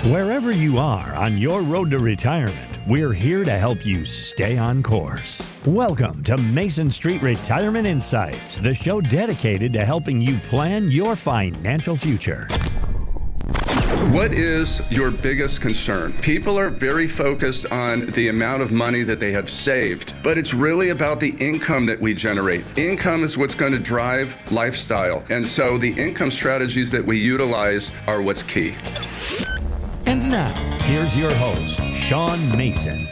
Wherever you are on your road to retirement, we're here to help you stay on course. Welcome to Mason Street Retirement Insights, the show dedicated to helping you plan your financial future. What is your biggest concern? People are very focused on the amount of money that they have saved, but it's really about the income that we generate. Income is what's going to drive lifestyle. And so the income strategies that we utilize are what's key. And now, here's your host, Sean Mason.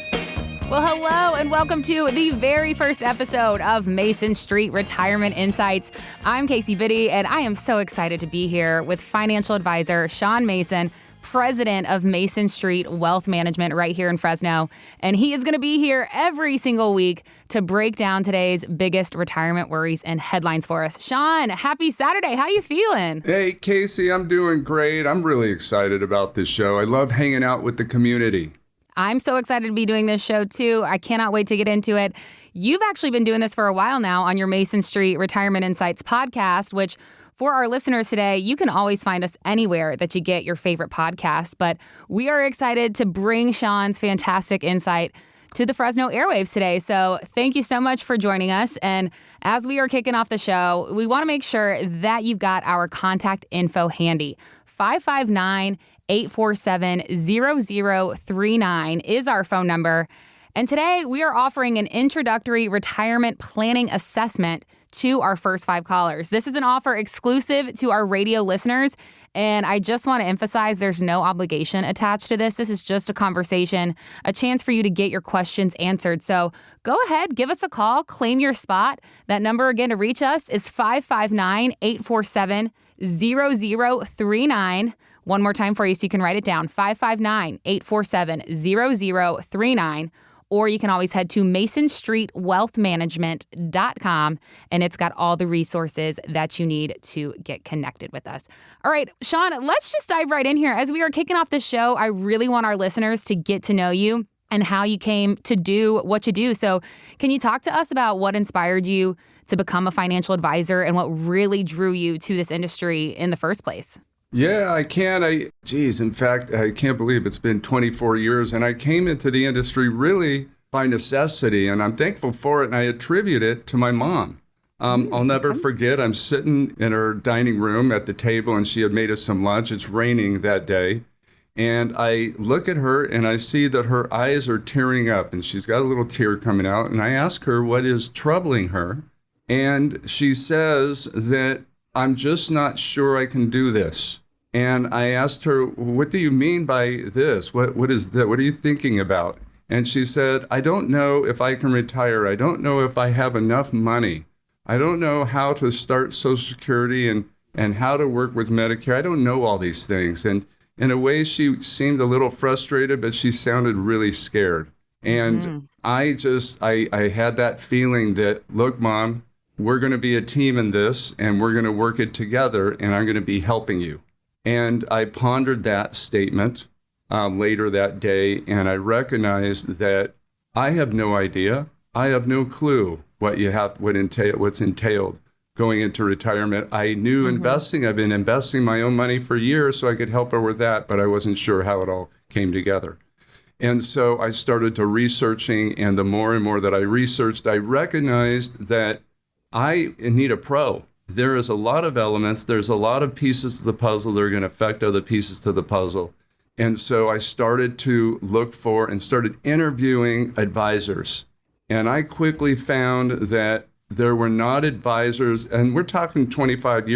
Well, hello, and welcome to the very first episode of Mason Street Retirement Insights. I'm Casey Biddy, and I am so excited to be here with financial advisor Sean Mason, president of Mason Street Wealth Management right here in Fresno. And he is going to be here every single week to break down today's biggest retirement worries and headlines for us. Sean, happy Saturday. How you feeling? Hey, Casey, I'm doing great. I'm really excited about this show. I love hanging out with the community. I'm so excited to be doing this show, too. I cannot wait to get into it. You've actually been doing this for a while now on your Mason Street Retirement Insights podcast, which for our listeners today, you can always find us anywhere that you get your favorite podcast. But we are excited to bring Sean's fantastic insight to the Fresno airwaves today. So thank you so much for joining us. And as we are kicking off the show, we want to make sure that you've got our contact info handy. 559-847-0039 is our phone number. And today we are offering an introductory retirement planning assessment to our first 5 callers. This is an offer exclusive to our radio listeners. And I just want to emphasize there's no obligation attached to this. This is just a conversation, a chance for you to get your questions answered. So go ahead, give us a call, claim your spot. That number again to reach us is 559-847-0039. One more time for you so you can write it down, 559-847-0039. Or you can always head to masonstreetwealthmanagement.com, and it's got all the resources that you need to get connected with us. All right, Sean, let's just dive right in here. As we are kicking off the show, I really want our listeners to get to know you and how you came to do what you do. So can you talk to us about what inspired you to become a financial advisor and what really drew you to this industry in the first place? Yeah, I can. In fact, I can't believe it's been 24 years, and I came into the industry really by necessity, and I'm thankful for it, and I attribute it to my mom. I'll never forget, I'm sitting in her dining room at the table, and she had made us some lunch. It's raining that day, and I look at her, and I see that her eyes are tearing up, and she's got a little tear coming out, and I ask her what is troubling her, and she says that I'm just not sure I can do this. And I asked her, what do you mean by this? What is that? What are you thinking about? And she said, I don't know if I can retire. I don't know if I have enough money. I don't know how to start Social Security and how to work with Medicare. I don't know all these things. And in a way, she seemed a little frustrated, but she sounded really scared. And I had that feeling that, look, Mom, we're going to be a team in this, and we're going to work it together, and I'm going to be helping you. And I pondered that statement later that day, and I recognized that I have no idea. I have no clue what's entailed going into retirement. I knew investing. I've been investing my own money for years so I could help her with that, but I wasn't sure how it all came together. And so I started to researching, and the more and more that I researched, I recognized that I need a pro. There is a lot of elements. There's a lot of pieces to the puzzle that are going to affect other pieces to the puzzle. And so I started to look for and started interviewing advisors. And I quickly found that there were not advisors, and we're talking 25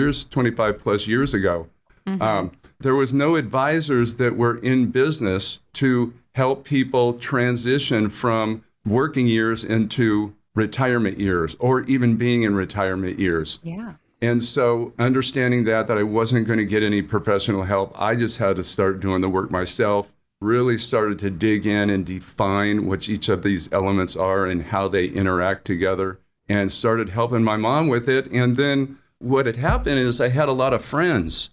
plus years ago. There was no advisors that were in business to help people transition from working years into retirement years, or even being in retirement years. Yeah. And so understanding that I wasn't going to get any professional help, I just had to start doing the work myself, really started to dig in and define what each of these elements are and how they interact together, and started helping my mom with it. And then what had happened is I had a lot of friends,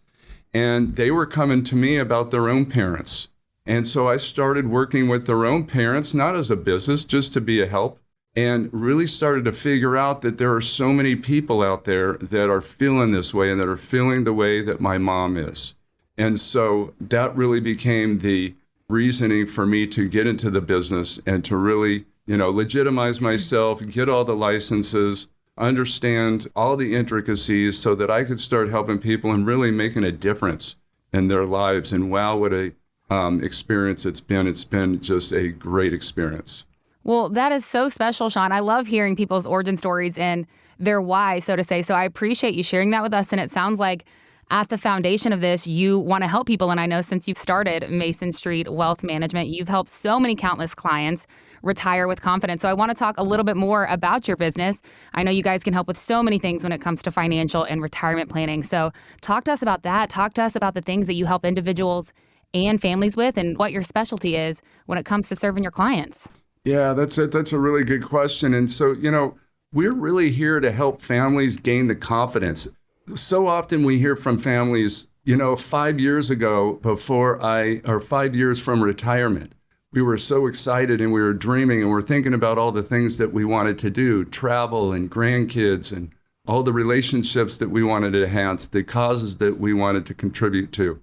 and they were coming to me about their own parents. And so I started working with their own parents, not as a business, just to be a help. And really started to figure out that there are so many people out there that are feeling this way and that are feeling the way that my mom is. And so that really became the reasoning for me to get into the business and to really, legitimize myself, get all the licenses, understand all the intricacies so that I could start helping people and really making a difference in their lives. And wow, what a experience it's been. It's been just a great experience. Well, that is so special, Sean. I love hearing people's origin stories and their why, so to say. So I appreciate you sharing that with us. And it sounds like at the foundation of this, you want to help people. And I know since you've started Mason Street Wealth Management, you've helped so many countless clients retire with confidence. So I want to talk a little bit more about your business. I know you guys can help with so many things when it comes to financial and retirement planning. So talk to us about that. Talk to us about the things that you help individuals and families with and what your specialty is when it comes to serving your clients. Yeah, that's a really good question. And so, we're really here to help families gain the confidence. So often we hear from families, 5 years ago, 5 years from retirement, we were so excited and we were dreaming and we're thinking about all the things that we wanted to do, travel and grandkids and all the relationships that we wanted to enhance, the causes that we wanted to contribute to.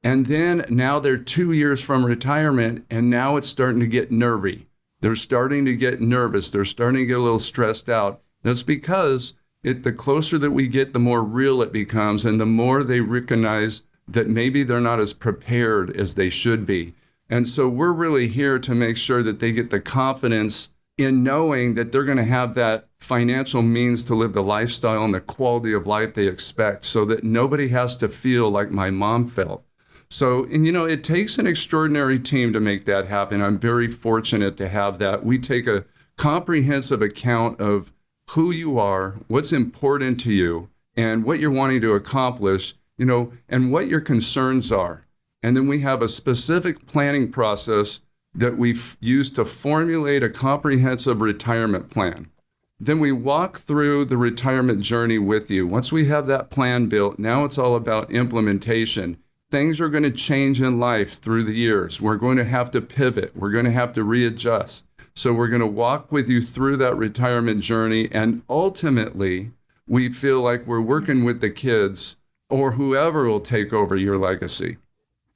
And then now they're 2 years from retirement and now it's starting to get nervy. They're starting to get nervous. They're starting to get a little stressed out. That's because the closer that we get, the more real it becomes and the more they recognize that maybe they're not as prepared as they should be. And so we're really here to make sure that they get the confidence in knowing that they're going to have that financial means to live the lifestyle and the quality of life they expect so that nobody has to feel like my mom felt. So, it takes an extraordinary team to make that happen. I'm very fortunate to have that. We take a comprehensive account of who you are, what's important to you, and what you're wanting to accomplish, and what your concerns are. And then we have a specific planning process that we've used to formulate a comprehensive retirement plan. Then we walk through the retirement journey with you. Once we have that plan built, now it's all about implementation. Things are going to change in life through the years. We're going to have to pivot. We're going to have to readjust. So we're going to walk with you through that retirement journey. And ultimately, we feel like we're working with the kids or whoever will take over your legacy.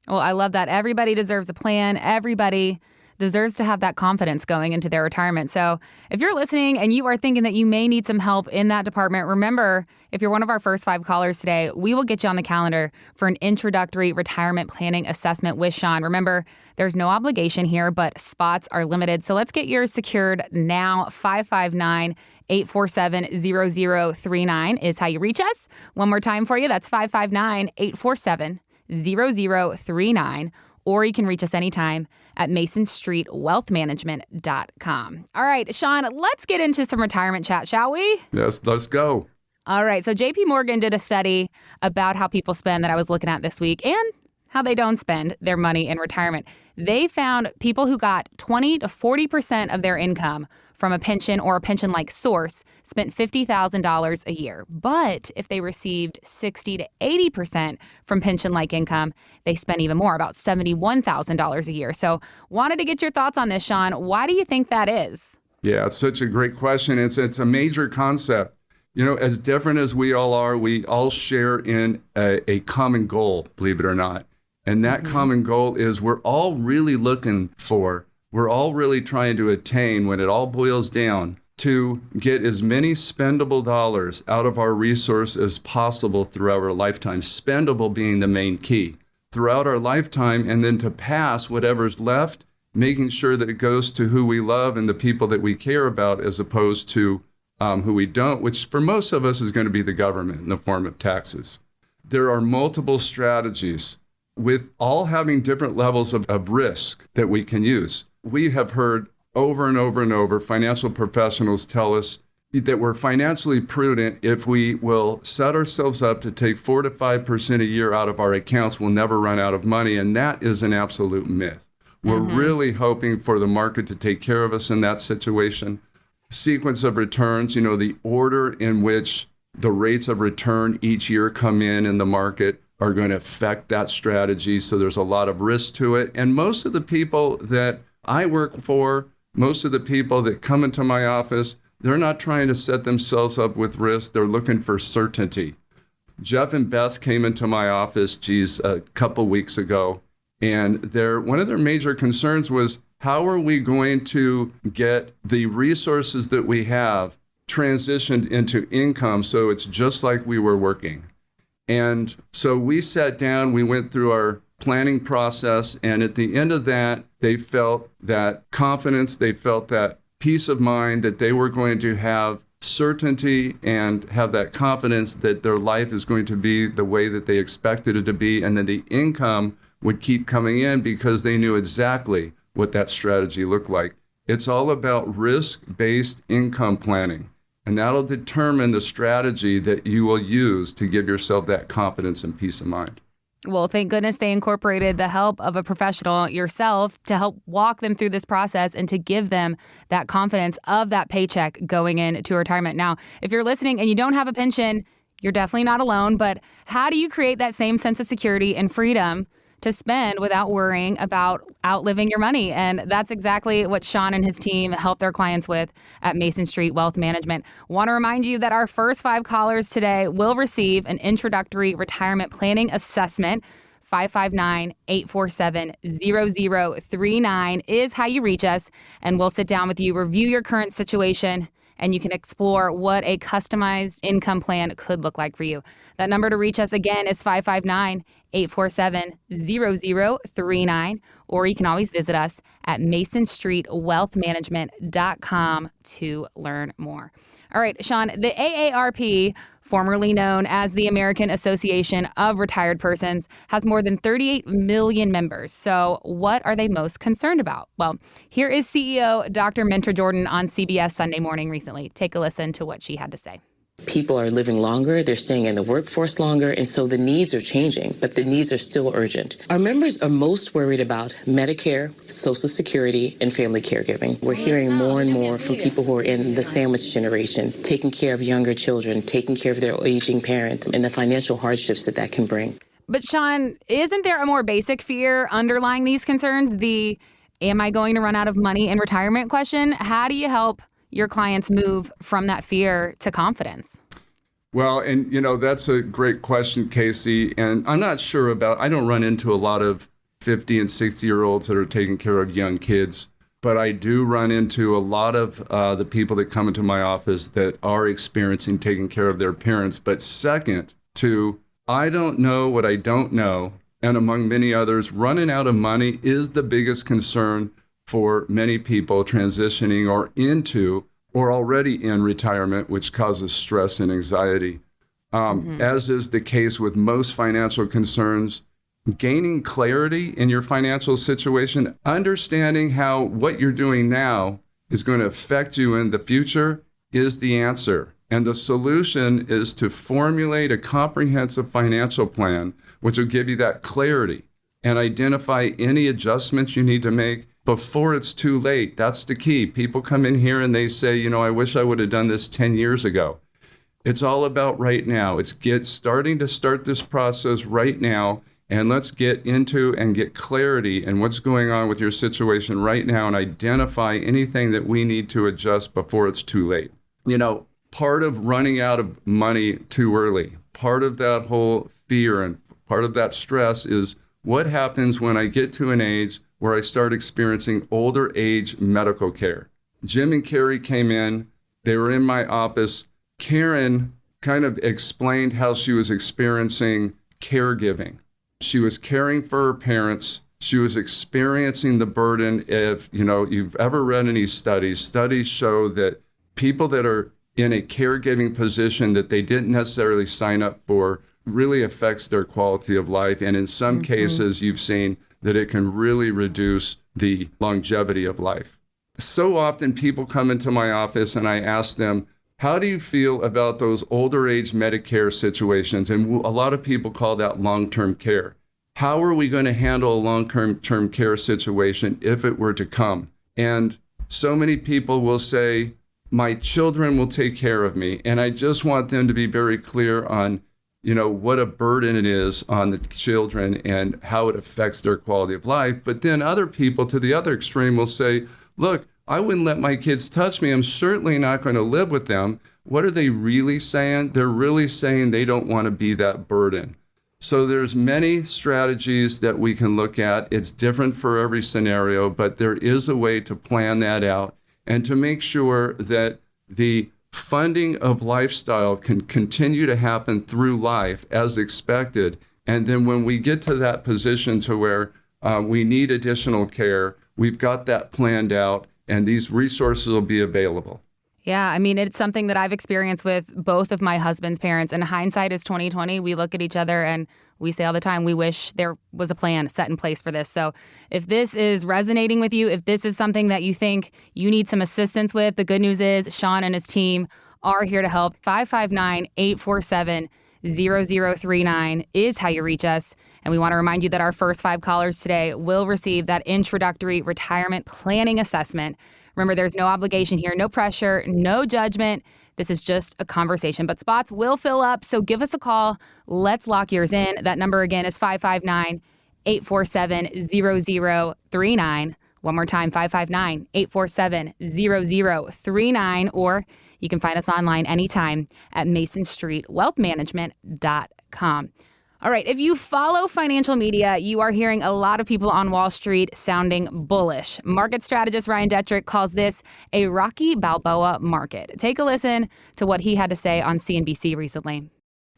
Well, I love that. Everybody deserves a plan. Everybody deserves to have that confidence going into their retirement. So if you're listening and you are thinking that you may need some help in that department, remember, if you're one of our first 5 callers today, we will get you on the calendar for an introductory retirement planning assessment with Sean. Remember, there's no obligation here, but spots are limited. So let's get yours secured now. 559-847-0039 is how you reach us. One more time for you. That's 559-847-0039. Or you can reach us anytime at masonstreetwealthmanagement.com. All right, Sean, let's get into some retirement chat, shall we? Yes, let's go. All right, so JP Morgan did a study about how people spend that I was looking at this week and how they don't spend their money in retirement. They found people who got 20 to 40% of their income from a pension or a pension-like source spent $50,000 a year. But if they received 60 to 80% from pension-like income, they spent even more, about $71,000 a year. So wanted to get your thoughts on this, Sean. Why do you think that is? Yeah, it's such a great question. It's a major concept. As different as we all are, we all share in a common goal, believe it or not. And that common goal is we're all really we're all really trying to attain, when it all boils down, to get as many spendable dollars out of our resource as possible throughout our lifetime, spendable being the main key, throughout our lifetime, and then to pass whatever's left, making sure that it goes to who we love and the people that we care about as opposed to who we don't, which for most of us is going to be the government in the form of taxes. There are multiple strategies with all having different levels of risk that we can use. We have heard over and over and over financial professionals tell us that we're financially prudent if we will set ourselves up to take 4 to 5% a year out of our accounts. We'll never run out of money, and that is an absolute myth. We're really hoping for the market to take care of us in that situation. Sequence of returns, the order in which the rates of return each year come in the market are going to affect that strategy. So there's a lot of risk to it. And most of the people that I work for, most of the people that come into my office, they're not trying to set themselves up with risk. They're looking for certainty. Jeff and Beth came into my office, a couple weeks ago, and one of their major concerns was, how are we going to get the resources that we have transitioned into income so it's just like we were working? And so we sat down, we went through our planning process, and at the end of that, they felt that confidence, they felt that peace of mind, that they were going to have certainty and have that confidence that their life is going to be the way that they expected it to be, and then the income would keep coming in because they knew exactly what that strategy looked like. It's all about risk-based income planning, and that'll determine the strategy that you will use to give yourself that confidence and peace of mind. Well, thank goodness they incorporated the help of a professional, yourself, to help walk them through this process and to give them that confidence of that paycheck going into retirement. Now, if you're listening and you don't have a pension, you're definitely not alone. But how do you create that same sense of security and freedom to spend without worrying about outliving your money? And that's exactly what Sean and his team help their clients with at Mason Street Wealth Management. Want to remind you that our first 5 callers today will receive an introductory retirement planning assessment. 559-847-0039 is how you reach us, and we'll sit down with you, review your current situation, and you can explore what a customized income plan could look like for you. That number to reach us again is 559-847-0039, or you can always visit us at masonstreetwealthmanagement.com to learn more. All right, Sean, the AARP, formerly known as the American Association of Retired Persons, has more than 38 million members. So what are they most concerned about? Well, here is CEO Dr. Minter Jordan on CBS Sunday Morning recently. Take a listen to what she had to say. People are living longer, they're staying in the workforce longer, and so the needs are changing, but the needs are still urgent. Our members are most worried about Medicare, Social Security, and family caregiving. We're hearing more and more from people who are in the sandwich generation, taking care of younger children, taking care of their aging parents, and the financial hardships that can bring. But Sean, isn't there a more basic fear underlying these concerns? The, am I going to run out of money in retirement question? How do you help your clients move from that fear to confidence? Well, and that's a great question, Casey. And I'm not sure I don't run into a lot of 50 and 60-year-olds that are taking care of young kids, but I do run into a lot of the people that come into my office that are experiencing taking care of their parents. But second to, I don't know what I don't know, and among many others, running out of money is the biggest concern for many people transitioning or into or already in retirement, which causes stress and anxiety. As is the case with most financial concerns, gaining clarity in your financial situation, understanding how what you're doing now is going to affect you in the future is the answer. And the solution is to formulate a comprehensive financial plan, which will give you that clarity and identify any adjustments you need to make before it's too late. That's the key. People come in here and they say, I wish I would have done this 10 years ago. It's all about right now. It's starting to start this process right now, and let's get into and get clarity in what's going on with your situation right now and identify anything that we need to adjust before it's too late. Part of running out of money too early, part of that whole fear and part of that stress is what happens when I get to an age where I start experiencing older age medical care. Jim and Carrie came in, they were in my office. Karen kind of explained how she was experiencing caregiving. She was caring for her parents. She was experiencing the burden. If you've ever read any studies show that people that are in a caregiving position that they didn't necessarily sign up for really affects their quality of life. And in some cases, you've seen that it can really reduce the longevity of life. So often people come into my office and I ask them, how do you feel about those older age Medicare situations? And a lot of people call that long-term care. How are we going to handle a long-term care situation if it were to come? And so many people will say, my children will take care of me. And I just want them to be very clear on what a burden it is on the children and how it affects their quality of life. But then other people to the other extreme will say, look, I wouldn't let my kids touch me. I'm certainly not going to live with them. What are they really saying? They're really saying they don't want to be that burden. So there's many strategies that we can look at. It's different for every scenario, but there is a way to plan that out and to make sure that the funding of lifestyle can continue to happen through life as expected. And then when we get to that position to where we need additional care, we've got that planned out and these resources will be available. Yeah, I mean, it's something that I've experienced with both of my husband's parents. And hindsight is 2020. We look at each other and we say all the time, we wish there was a plan set in place for this. So if this is resonating with you, if this is something that you think you need some assistance with, the good news is Sean and his team are here to help. 559-847-0039 is how you reach us. And we want to remind you that our first 5 callers today will receive that introductory retirement planning assessment. Remember, there's no obligation here, no pressure, no judgment. This is just a conversation, but spots will fill up. So give us a call. Let's lock yours in. That number again is 559-847-0039. One more time, 559-847-0039. Or you can find us online anytime at masonstreetwealthmanagement.com. All right, if you follow financial media, you are hearing a lot of people on Wall Street sounding bullish. Market strategist Ryan Detrick calls this a Rocky Balboa market. Take a listen to what he had to say on CNBC recently.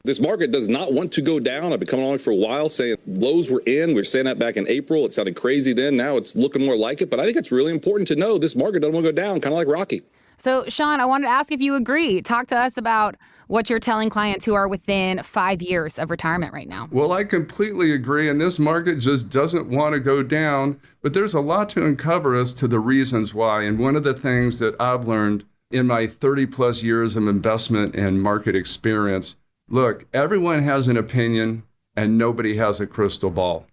This market does not want to go down. I've been coming on for a while saying lows were in. We were saying that back in April. It sounded crazy then. Now it's looking more like it. But I think it's really important to know this market doesn't want to go down, kind of like Rocky. So, Sean, I wanted to ask if you agree. Talk to us about what you're telling clients who are within 5 years of retirement right now. Well, I completely agree. And this market just doesn't want to go down. But there's a lot to uncover as to the reasons why. And one of the things that I've learned in my 30 plus years of investment and market experience, look, everyone has an opinion and nobody has a crystal ball.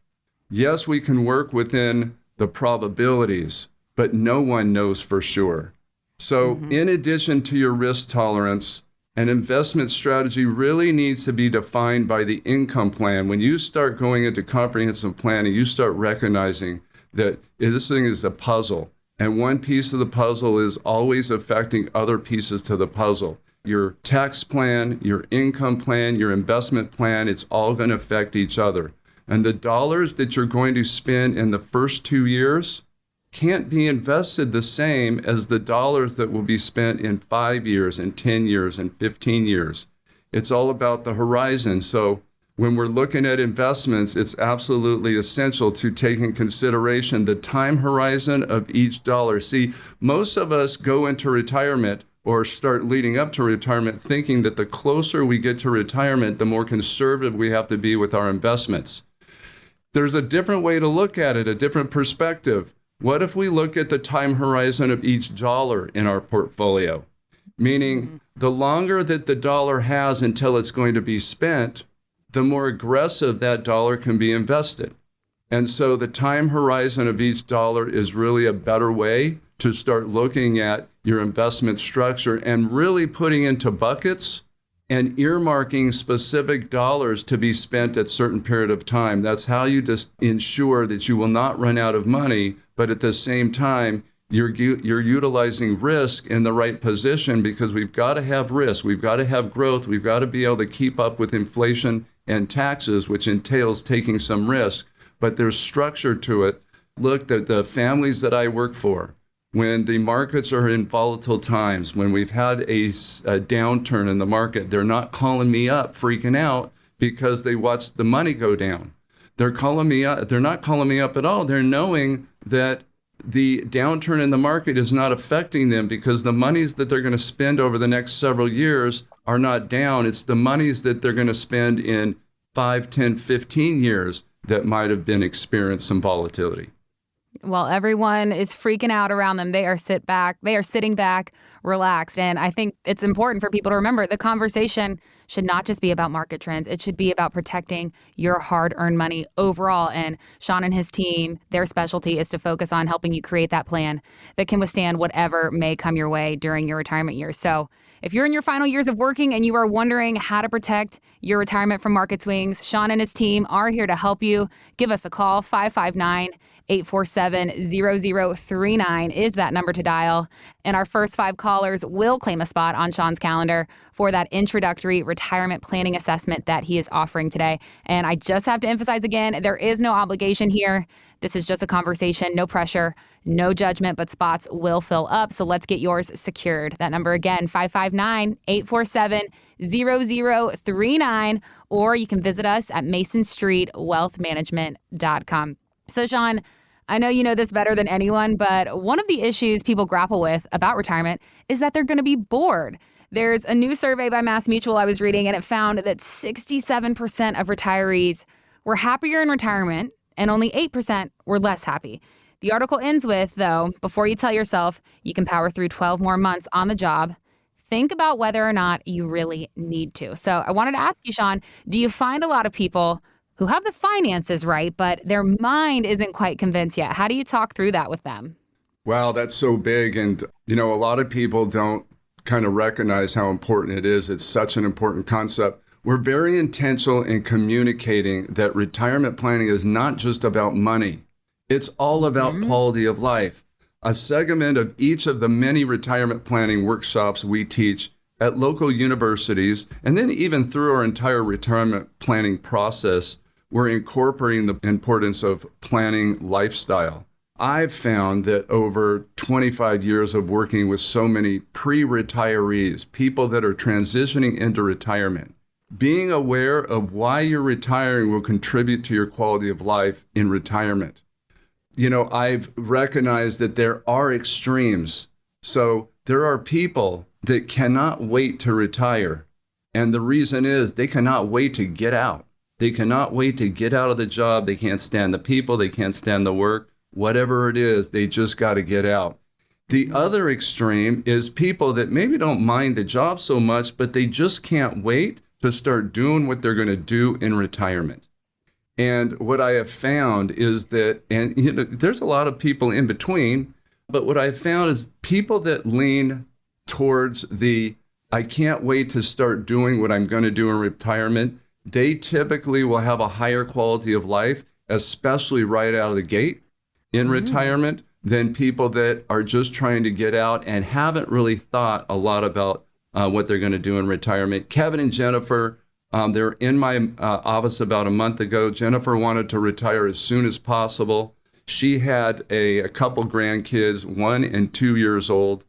Yes, we can work within the probabilities, but no one knows for sure. So in addition to your risk tolerance, an investment strategy really needs to be defined by the income plan. When you start going into comprehensive planning, you start recognizing that this thing is a puzzle. And one piece of the puzzle is always affecting other pieces to the puzzle. Your tax plan, your income plan, your investment plan, it's all going to affect each other. And the dollars that you're going to spend in the first 2 years can't be invested the same as the dollars that will be spent in 5 years and 10 years and 15 years. It's all about the horizon. So when we're looking at investments, it's absolutely essential to take in consideration the time horizon of each dollar. See, most of us go into retirement or start leading up to retirement thinking that the closer we get to retirement, the more conservative we have to be with our investments. There's a different way to look at it, a different perspective. What if we look at the time horizon of each dollar in our portfolio? Meaning the longer that the dollar has until it's going to be spent, the more aggressive that dollar can be invested. And so the time horizon of each dollar is really a better way to start looking at your investment structure and really putting into buckets and earmarking specific dollars to be spent at certain period of time. That's how you just ensure that you will not run out of money, but at the same time, you're utilizing risk in the right position, because we've got to have risk, we've got to have growth, we've got to be able to keep up with inflation and taxes, which entails taking some risk, but there's structure to it. Look, the families that I work for, when the markets are in volatile times, when we've had a downturn in the market, they're not calling me up freaking out because they watched the money go down. They're calling me up. They're not calling me up at all. They're knowing that the downturn in the market is not affecting them because the monies that they're going to spend over the next several years are not down. It's the monies that they're going to spend in 5, 10, 15 years that might have been experienced some volatility. Well, everyone is freaking out around them. They are sitting back, relaxed. And I think it's important for people to remember the conversation should not just be about market trends. It should be about protecting your hard-earned money overall. And Sean and his team, their specialty is to focus on helping you create that plan that can withstand whatever may come your way during your retirement years. So if you're in your final years of working and you are wondering how to protect your retirement from market swings, Sean and his team are here to help you. Give us a call, 559-847 847-0039 is that number to dial. And our first 5 callers will claim a spot on Sean's calendar for that introductory retirement planning assessment that he is offering today. And I just have to emphasize again, there is no obligation here. This is just a conversation, no pressure, no judgment, but spots will fill up. So let's get yours secured. That number again, 559-847-0039, or you can visit us at masonstreetwealthmanagement.com. So Sean, I know you know this better than anyone, but one of the issues people grapple with about retirement is that they're going to be bored. There's a new survey by MassMutual I was reading, and it found that 67% of retirees were happier in retirement and only 8% were less happy. The article ends with, though, before you tell yourself you can power through 12 more months on the job, think about whether or not you really need to. So I wanted to ask you, Sean, do you find a lot of people who have the finances right, but their mind isn't quite convinced yet? How do you talk through that with them? Wow, that's so big. And, a lot of people don't kind of recognize how important it is. It's such an important concept. We're very intentional in communicating that retirement planning is not just about money. It's all about quality of life. A segment of each of the many retirement planning workshops we teach at local universities, and then even through our entire retirement planning process, we're incorporating the importance of planning lifestyle. I've found that over 25 years of working with so many pre-retirees, people that are transitioning into retirement, being aware of why you're retiring will contribute to your quality of life in retirement. I've recognized that there are extremes. So there are people that cannot wait to retire. And the reason is they cannot wait to get out. They cannot wait to get out of the job. They can't stand the people. They can't stand the work. Whatever it is, they just got to get out. The other extreme is people that maybe don't mind the job so much, but they just can't wait to start doing what they're going to do in retirement. And what I have found is that, and there's a lot of people in between, but what I've found is people that lean towards I can't wait to start doing what I'm going to do in retirement, they typically will have a higher quality of life, especially right out of the gate in retirement, than people that are just trying to get out and haven't really thought a lot about what they're going to do in retirement. Kevin and Jennifer, they're in my office about a month ago. Jennifer wanted to retire as soon as possible. She had a couple grandkids, 1 and 2 years old,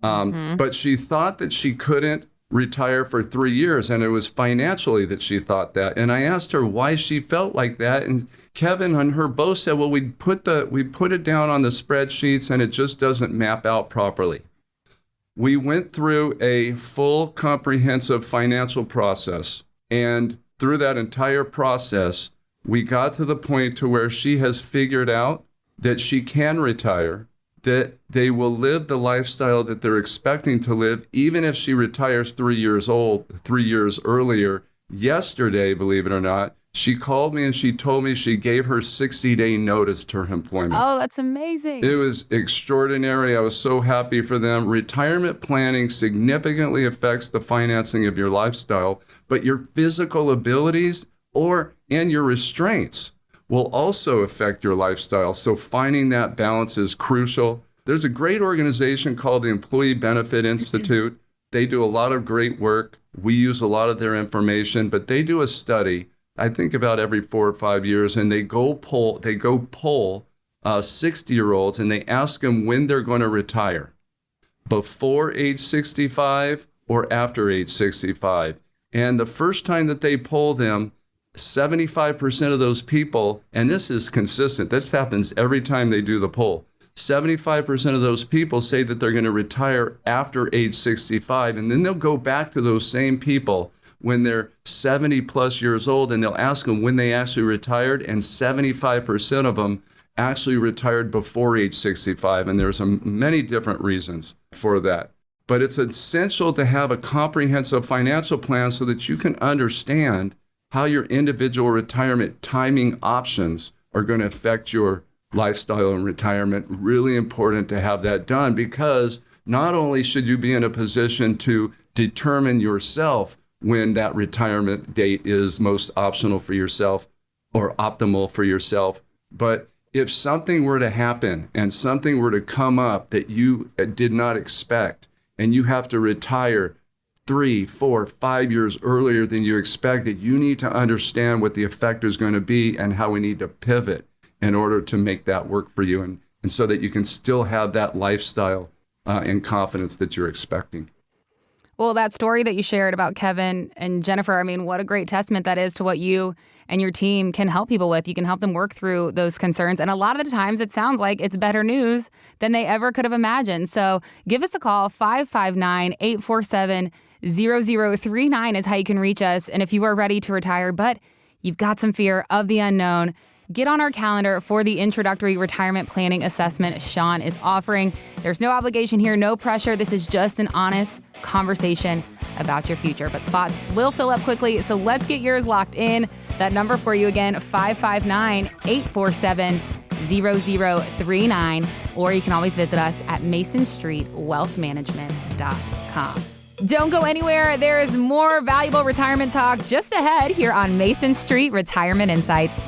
but she thought that she couldn't retire for 3 years, and it was financially that she thought that. And I asked her why she felt like that, and Kevin and her both said, well, we put it down on the spreadsheets, and it just doesn't map out properly. We went through a full comprehensive financial process. And through that entire process, we got to the point to where she has figured out that she can retire, that they will live the lifestyle that they're expecting to live, even if she retires 3 years earlier. Yesterday, believe it or not, she called me and she told me she gave her 60-day notice to her employment. Oh, that's amazing. It was extraordinary. I was so happy for them. Retirement planning significantly affects the financing of your lifestyle, but your physical abilities and your restraints will also affect your lifestyle. So finding that balance is crucial. There's a great organization called the Employee Benefit Institute. They do a lot of great work. We use a lot of their information, but they do a study, I think about every 4 or 5 years, and they go poll 60-year-olds, and they ask them when they're going to retire, before age 65 or after age 65. And the first time that they poll them, 75% of those people, and this is consistent, this happens every time they do the poll, 75% of those people say that they're going to retire after age 65, and then they'll go back to those same people when they're 70 plus years old, and they'll ask them when they actually retired, and 75% of them actually retired before age 65, and there's many different reasons for that. But it's essential to have a comprehensive financial plan so that you can understand how your individual retirement timing options are going to affect your lifestyle in retirement. Really important to have that done, because not only should you be in a position to determine yourself when that retirement date is most optional for yourself or optimal for yourself, but if something were to happen and something were to come up that you did not expect, and you have to retire 3, 4, 5 years earlier than you expected, you need to understand what the effect is going to be and how we need to pivot in order to make that work for you, and so that you can still have that lifestyle and confidence that you're expecting. Well, that story that you shared about Kevin and Jennifer, I mean, what a great testament that is to what you and your team can help people with. You can help them work through those concerns. And a lot of the times it sounds like it's better news than they ever could have imagined. So give us a call. 559-847-0039 is how you can reach us. And if you are ready to retire, but you've got some fear of the unknown, get on our calendar for the introductory retirement planning assessment Sean is offering. There's no obligation here, no pressure. This is just an honest conversation about your future. But spots will fill up quickly, so let's get yours locked in. That number for you again, 559-847-0039. Or you can always visit us at masonstreetwealthmanagement.com. Don't go anywhere. There is more valuable retirement talk just ahead here on Mason Street Retirement Insights.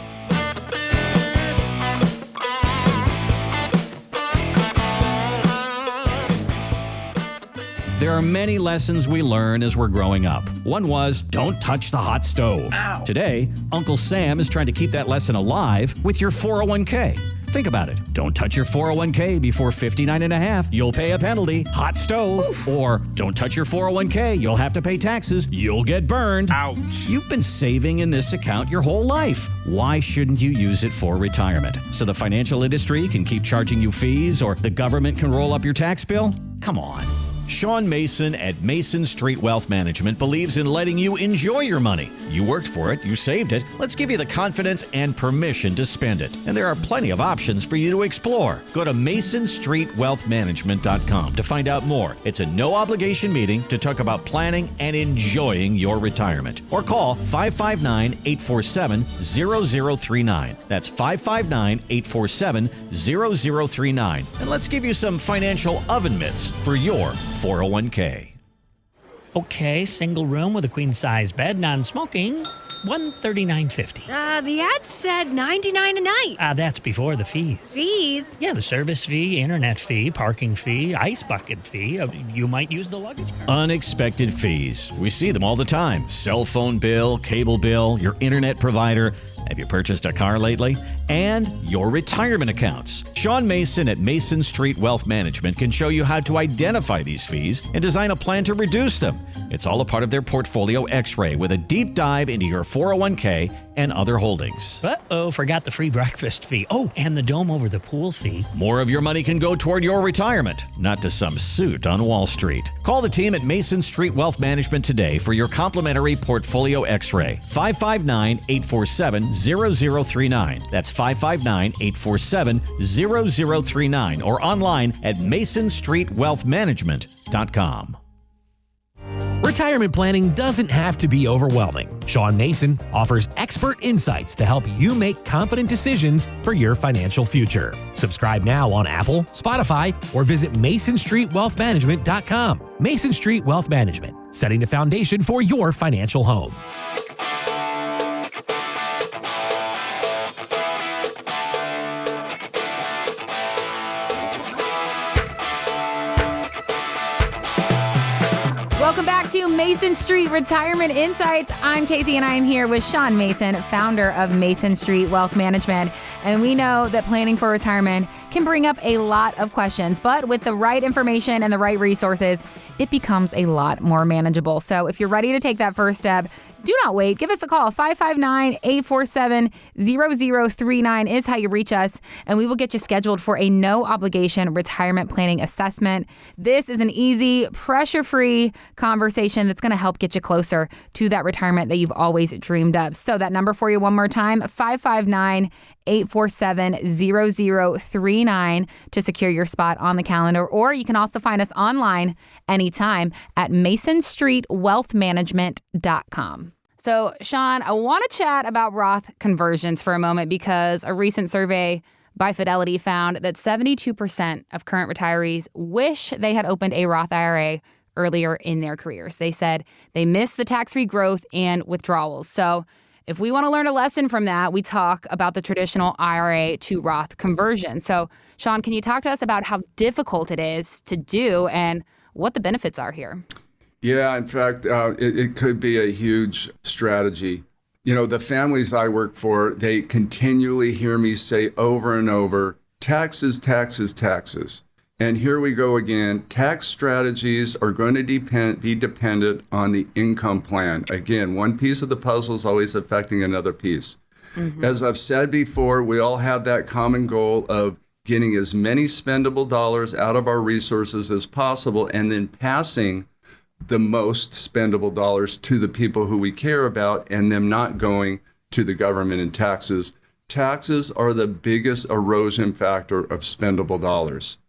There are many lessons we learn as we're growing up. One was, don't touch the hot stove. Ow. Today, Uncle Sam is trying to keep that lesson alive with your 401k. Think about it. Don't touch your 401k before 59 and a half. You'll pay a penalty. Hot stove. Oof. Or don't touch your 401k. You'll have to pay taxes. You'll get burned. Ouch. You've been saving in this account your whole life. Why shouldn't you use it for retirement? So the financial industry can keep charging you fees or the government can roll up your tax bill? Come on. Sean Mason at Mason Street Wealth Management believes in letting you enjoy your money. You worked for it, you saved it. Let's give you the confidence and permission to spend it. And there are plenty of options for you to explore. Go to masonstreetwealthmanagement.com to find out more. It's a no-obligation meeting to talk about planning and enjoying your retirement. Or call 559-847-0039. That's 559-847-0039. And let's give you some financial oven mitts for your 401k. Okay, single room with a queen-size bed, non-smoking, $139.50. The ad said $99 a night. That's before the fees. Fees? Yeah, the service fee, internet fee, parking fee, ice bucket fee. You might use the luggage cart. Unexpected fees. We see them all the time. Cell phone bill, cable bill, your internet provider. Have you purchased a car lately? And your retirement accounts. Sean Mason at Mason Street Wealth Management can show you how to identify these fees and design a plan to reduce them. It's all a part of their portfolio X-ray with a deep dive into your 401k and other holdings. Uh-oh, forgot the free breakfast fee. Oh, and the dome over the pool fee. More of your money can go toward your retirement, not to some suit on Wall Street. Call the team at Mason Street Wealth Management today for your complimentary portfolio X-ray. 559-847-0039. That's 559-847-0039 or online at masonstreetwealthmanagement.com. Retirement planning doesn't have to be overwhelming. Sean Mason offers expert insights to help you make confident decisions for your financial future. Subscribe now on Apple, Spotify, or visit masonstreetwealthmanagement.com. Mason Street Wealth Management, setting the foundation for your financial home. Welcome back to Mason Street Retirement Insights. I'm Casey and I am here with Sean Mason, founder of Mason Street Wealth Management. And we know that planning for retirement can bring up a lot of questions, but with the right information and the right resources, it becomes a lot more manageable. So if you're ready to take that first step, do not wait. Give us a call. 559-847-0039 is how you reach us, and we will get you scheduled for a no-obligation retirement planning assessment. This is an easy, pressure-free conversation that's going to help get you closer to that retirement that you've always dreamed of. So that number for you one more time, 559-847-0039 to secure your spot on the calendar. Or you can also find us online anytime at masonstreetwealthmanagement.com. So, Sean, I want to chat about Roth conversions for a moment because a recent survey by Fidelity found that 72% of current retirees wish they had opened a Roth IRA earlier in their careers. They said they miss the tax-free growth and withdrawals. So if we want to learn a lesson from that, we talk about the traditional IRA to Roth conversion. So, Sean, can you talk to us about how difficult it is to do and what the benefits are here? Yeah, in fact, it could be a huge strategy. You know, the families I work for, they continually hear me say over and over, taxes, taxes, taxes. And here we go again. Tax strategies are going to be dependent on the income plan. Again, one piece of the puzzle is always affecting another piece. Mm-hmm. As I've said before, we all have that common goal of getting as many spendable dollars out of our resources as possible and then passing the most spendable dollars to the people who we care about and them not going to the government in taxes. Taxes are the biggest erosion factor of spendable dollars.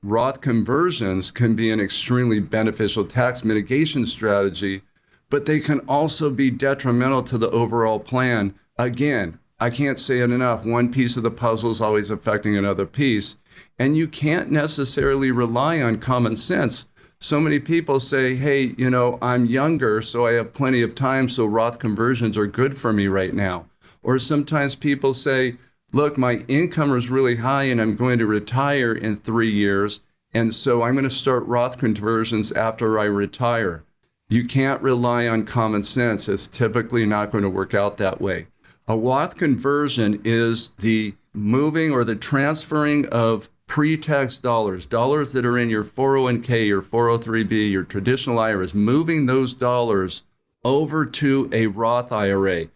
Roth conversions can be an extremely beneficial tax mitigation strategy, but they can also be detrimental to the overall plan. Again, I can't say it enough. One piece of the puzzle is always affecting another piece, and you can't necessarily rely on common sense. So many people say, hey, you know, I'm younger, so I have plenty of time, so Roth conversions are good for me right now. Or sometimes people say, look, my income is really high and I'm going to retire in 3 years, and so I'm going to start Roth conversions after I retire. You can't rely on common sense. It's typically not going to work out that way. A Roth conversion is the moving or the transferring of pre-tax dollars that are in your 401k, your 403b, your traditional IRAs, moving those dollars over to a Roth IRA.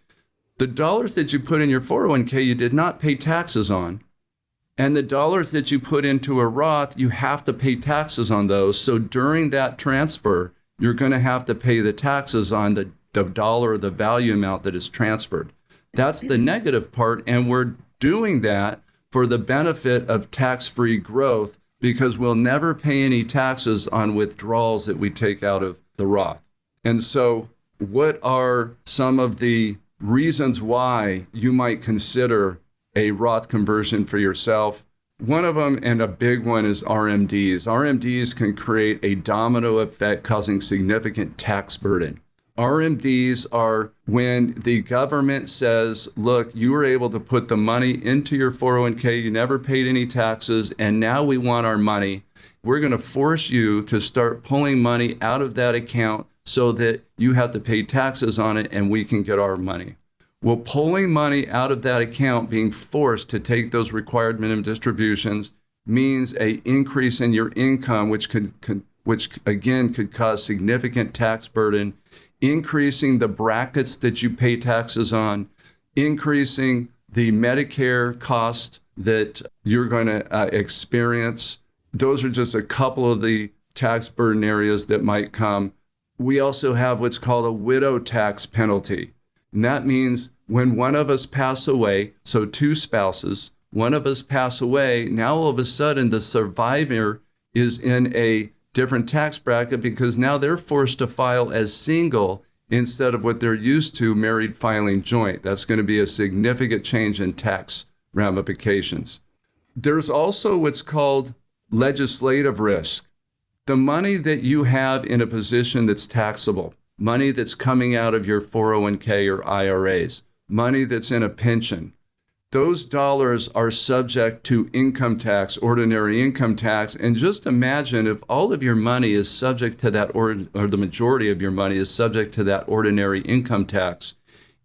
The dollars that you put in your 401k, you did not pay taxes on. And the dollars that you put into a Roth, you have to pay taxes on those. So during that transfer, you're going to have to pay the taxes on the dollar, the value amount that is transferred. That's the negative part. And we're doing that for the benefit of tax-free growth because we'll never pay any taxes on withdrawals that we take out of the Roth. And so what are some of the reasons why you might consider a Roth conversion for yourself? One of them, and a big one, is RMDs. RMDs can create a domino effect causing significant tax burden. RMDs are when the government says, look, you were able to put the money into your 401k, you never paid any taxes, and now we want our money. We're going to force you to start pulling money out of that account so that you have to pay taxes on it and we can get our money. Well, pulling money out of that account, being forced to take those required minimum distributions, means an increase in your income, which again could cause significant tax burden, increasing the brackets that you pay taxes on, increasing the Medicare cost that you're going to experience. Those are just a couple of the tax burden areas that might come. We also have what's called a widow tax penalty. And that means when one of us pass away, so two spouses, one of us pass away, now all of a sudden the survivor is in a different tax bracket because now they're forced to file as single instead of what they're used to, married filing joint. That's going to be a significant change in tax ramifications. There's also what's called legislative risk. The money that you have in a position that's taxable, money that's coming out of your 401k or IRAs, money that's in a pension, those dollars are subject to income tax, ordinary income tax. And just imagine if all of your money is subject to that, or the majority of your money is subject to that ordinary income tax.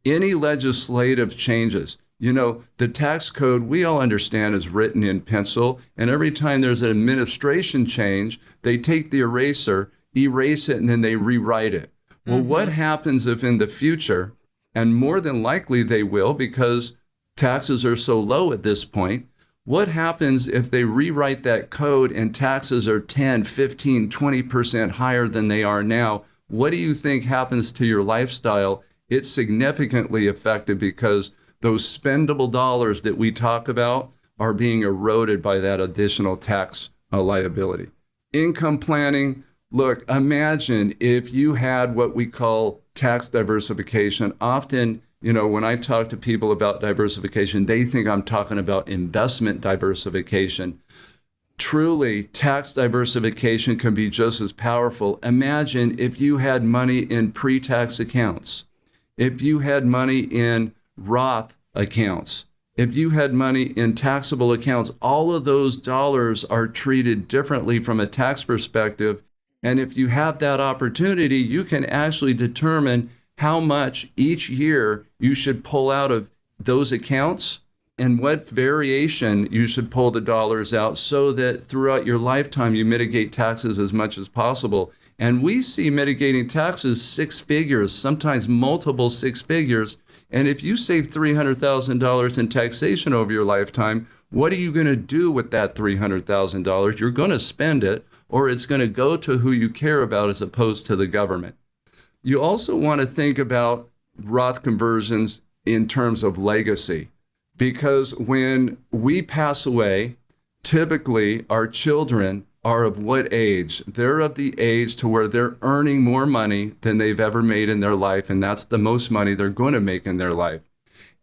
Any legislative changes, you know, the tax code we all understand is written in pencil. And every time there's an administration change, they take the eraser, erase it, and then they rewrite it. Well, what happens if in the future, and more than likely they will because taxes are so low at this point, what happens if they rewrite that code and taxes are 10, 15, 20% higher than they are now? What do you think happens to your lifestyle? It's significantly affected because those spendable dollars that we talk about are being eroded by that additional tax liability. Income planning. Look, imagine if you had what we call tax diversification. Often, you know, when I talk to people about diversification, they think I'm talking about investment diversification. Truly, tax diversification can be just as powerful. Imagine if you had money in pre-tax accounts. if you had money in Roth accounts, if you had money in taxable accounts, all of those dollars are treated differently from a tax perspective. And if you have that opportunity, you can actually determine how much each year you should pull out of those accounts and what variation you should pull the dollars out so that throughout your lifetime you mitigate taxes as much as possible. And we see mitigating taxes 6 figures, sometimes multiple 6 figures. And if you save $300,000 in taxation over your lifetime, what are you going to do with that $300,000? You're going to spend it, or it's going to go to who you care about as opposed to the government. You also want to think about Roth conversions in terms of legacy, because when we pass away, typically our children are of what age? They're of the age to where they're earning more money than they've ever made in their life, and that's the most money they're going to make in their life.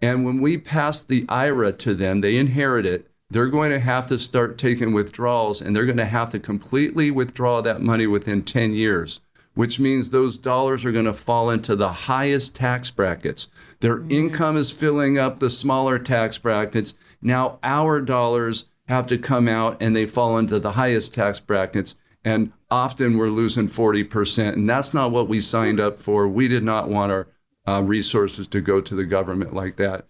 And when we pass the IRA to them, they inherit it. They're going to have to start taking withdrawals, and they're going to have to completely withdraw that money within 10 years, which means those dollars are going to fall into the highest tax brackets. Their income is filling up the smaller tax brackets. Now our dollars have to come out and they fall into the highest tax brackets. And often we're losing 40%. And that's not what we signed up for. We did not want our resources to go to the government like that.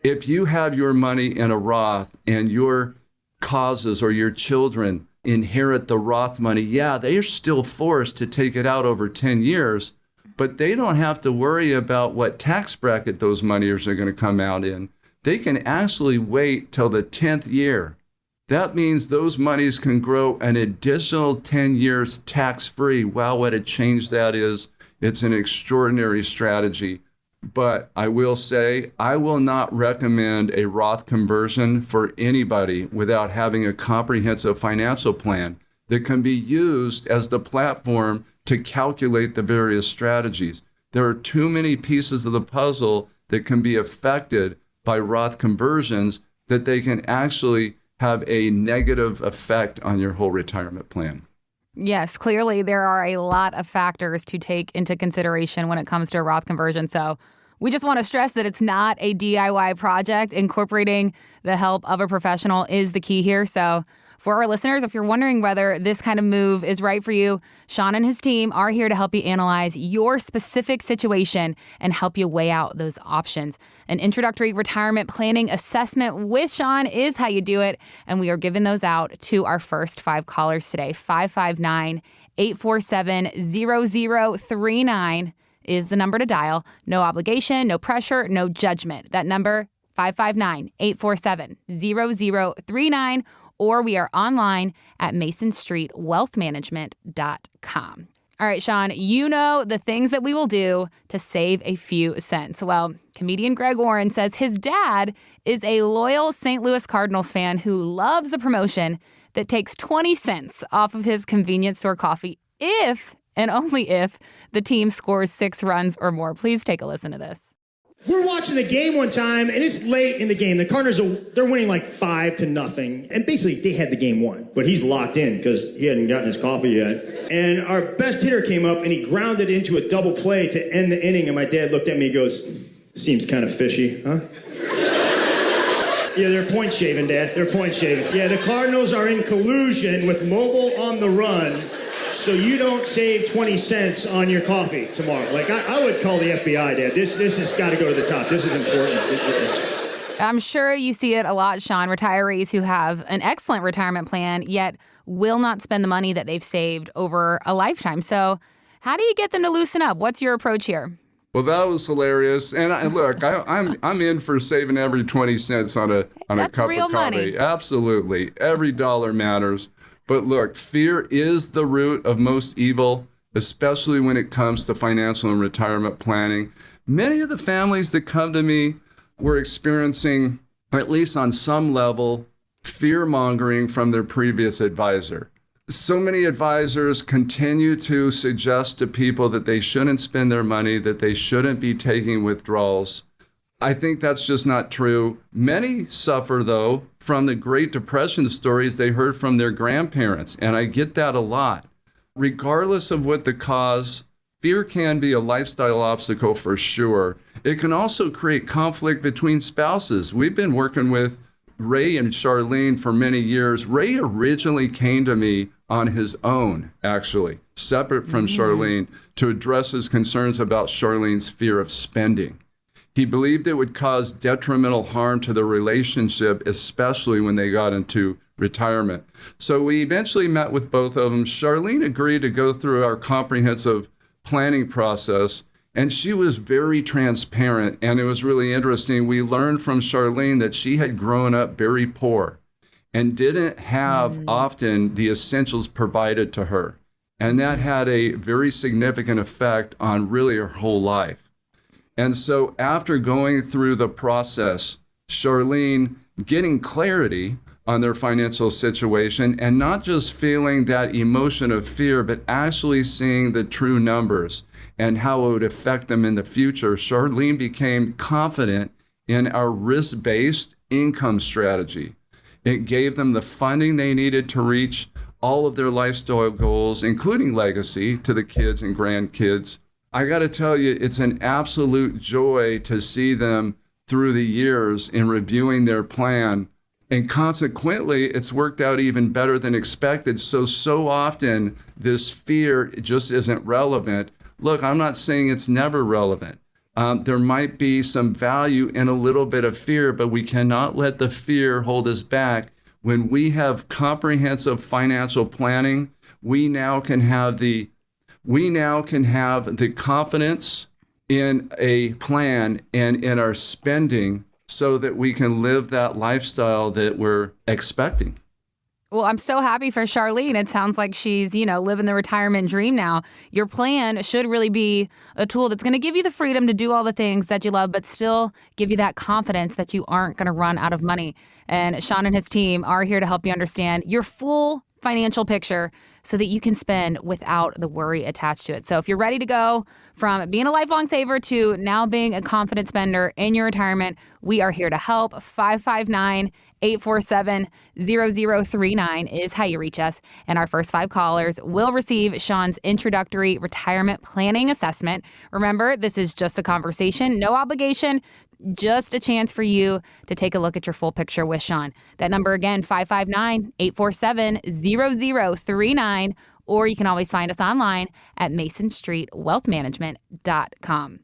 If you have your money in a Roth and your causes or your children inherit the Roth money, yeah, they are still forced to take it out over 10 years, but they don't have to worry about what tax bracket those monies are going to come out in. They can actually wait till the 10th year. That means those monies can grow an additional 10 years tax-free. Wow, what a change that is. It's an extraordinary strategy. But I will say, I will not recommend a Roth conversion for anybody without having a comprehensive financial plan that can be used as the platform to calculate the various strategies. There are too many pieces of the puzzle that can be affected by Roth conversions that they can actually have a negative effect on your whole retirement plan. Yes, clearly there are a lot of factors to take into consideration when it comes to a Roth conversion. So we just want to stress that it's not a DIY project. Incorporating the help of a professional is the key here. So for our listeners, if you're wondering whether this kind of move is right for you, Sean and his team are here to help you analyze your specific situation and help you weigh out those options. An introductory retirement planning assessment with Sean is how you do it. And we are giving those out to our first 5 callers today. 559-847-0039 is the number to dial. No obligation, no pressure, no judgment. That number, 559-847-0039. Or we are online at masonstreetwealthmanagement.com. All right, Sean, you know the things that we will do to save a few cents. Well, comedian Greg Warren says his dad is a loyal St. Louis Cardinals fan who loves a promotion that takes 20 cents off of his convenience store coffee if and only if the team scores 6 runs or more. Please take a listen to this. We're watching the game one time, and it's late in the game. The Cardinals they're winning like 5-0, and basically they had the game won. But he's locked in because he hadn't gotten his coffee yet. And our best hitter came up, and he grounded into a double play to end the inning. And my dad looked at me and goes, "Seems kind of fishy, huh?" Yeah, they're point shaving, Dad. They're point shaving. Yeah, the Cardinals are in collusion with Mobile on the Run, so you don't save 20 cents on your coffee tomorrow. Like, I would call the FBI, Dad. This has got to go to the top. This is important. I'm sure you see it a lot, Sean. Retirees who have an excellent retirement plan, yet will not spend the money that they've saved over a lifetime. So how do you get them to loosen up? What's your approach here? Well, that was hilarious. And I'm in for saving every 20 cents on a cup of coffee. Money. Absolutely. Every dollar matters. But look, fear is the root of most evil, especially when it comes to financial and retirement planning. Many of the families that come to me were experiencing, at least on some level, fear-mongering from their previous advisor. So many advisors continue to suggest to people that they shouldn't spend their money, that they shouldn't be taking withdrawals. I think that's just not true. Many suffer, though, from the Great Depression stories they heard from their grandparents, and I get that a lot. Regardless of what the cause, fear can be a lifestyle obstacle for sure. It can also create conflict between spouses. We've been working with Ray and Charlene for many years. Ray originally came to me on his own, actually, separate from Charlene, to address his concerns about Charlene's fear of spending. He believed it would cause detrimental harm to the relationship, especially when they got into retirement. So we eventually met with both of them. Charlene agreed to go through our comprehensive planning process, and she was very transparent, and it was really interesting. We learned from Charlene that she had grown up very poor and didn't have often the essentials provided to her. And that had a very significant effect on really her whole life. And so after going through the process, Charlene getting clarity on their financial situation and not just feeling that emotion of fear, but actually seeing the true numbers and how it would affect them in the future, Charlene became confident in our risk-based income strategy. It gave them the funding they needed to reach all of their lifestyle goals, including legacy to the kids and grandkids. I got to tell you, it's an absolute joy to see them through the years in reviewing their plan. And consequently, it's worked out even better than expected. So often this fear just isn't relevant. Look, I'm not saying it's never relevant. There might be some value in a little bit of fear, but we cannot let the fear hold us back. When we have comprehensive financial planning, we now can have the confidence in a plan and in our spending so that we can live that lifestyle that we're expecting. Well, I'm so happy for Charlene. It sounds like she's, living the retirement dream now. Your plan should really be a tool that's going to give you the freedom to do all the things that you love, but still give you that confidence that you aren't going to run out of money. And Sean and his team are here to help you understand your full financial picture so that you can spend without the worry attached to it. So if you're ready to go from being a lifelong saver to now being a confident spender in your retirement, we are here to help. 559-847-0039 is how you reach us. And our first 5 callers will receive Sean's introductory retirement planning assessment. Remember, this is just a conversation, no obligation, just a chance for you to take a look at your full picture with Sean. That number again, 559-847-0039, or you can always find us online at masonstreetwealthmanagement.com.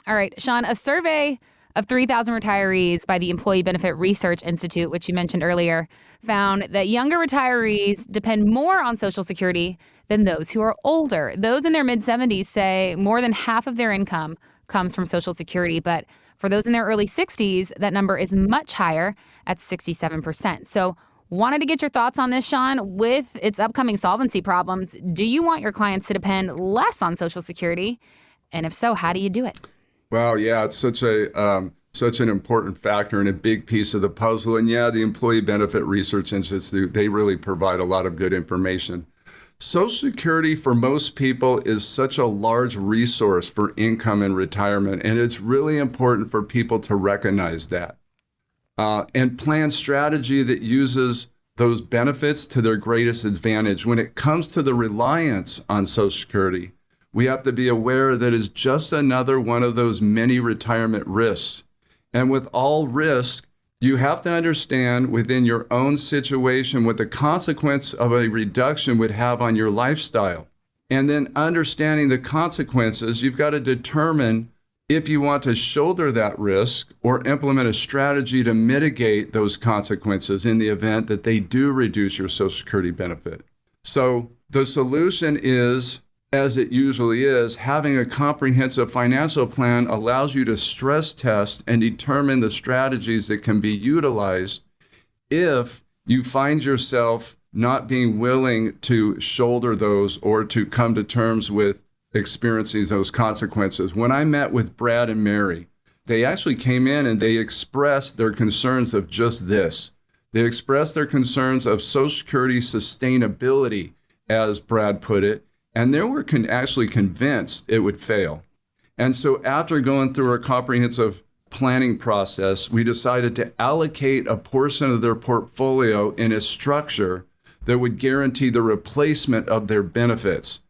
All right, Sean, a survey of 3,000 retirees by the Employee Benefit Research Institute, which you mentioned earlier, found that younger retirees depend more on Social Security than those who are older. Those in their mid-70s say more than half of their income comes from Social Security, but for those in their early 60s, that number is much higher at 67%. So wanted to get your thoughts on this, Sean. With its upcoming solvency problems, do you want your clients to depend less on Social Security? And if so, how do you do it? Well, yeah, it's such an important factor and a big piece of the puzzle. And yeah, the Employee Benefit Research Institute, they really provide a lot of good information. Social Security for most people is such a large resource for income and retirement, and it's really important for people to recognize that and plan strategy that uses those benefits to their greatest advantage. When it comes to the reliance on Social Security, we have to be aware that it's just another one of those many retirement risks. And with all risk, you have to understand within your own situation what the consequence of a reduction would have on your lifestyle. And then understanding the consequences, you've got to determine if you want to shoulder that risk or implement a strategy to mitigate those consequences in the event that they do reduce your Social Security benefit. So the solution is, as it usually is, having a comprehensive financial plan allows you to stress test and determine the strategies that can be utilized if you find yourself not being willing to shoulder those or to come to terms with experiencing those consequences. When I met with Brad and Mary, they actually came in and they expressed their concerns of just this. They expressed their concerns of Social Security sustainability, as Brad put it, and they were actually convinced it would fail. And so after going through our comprehensive planning process, we decided to allocate a portion of their portfolio in a structure that would guarantee the replacement of their benefits.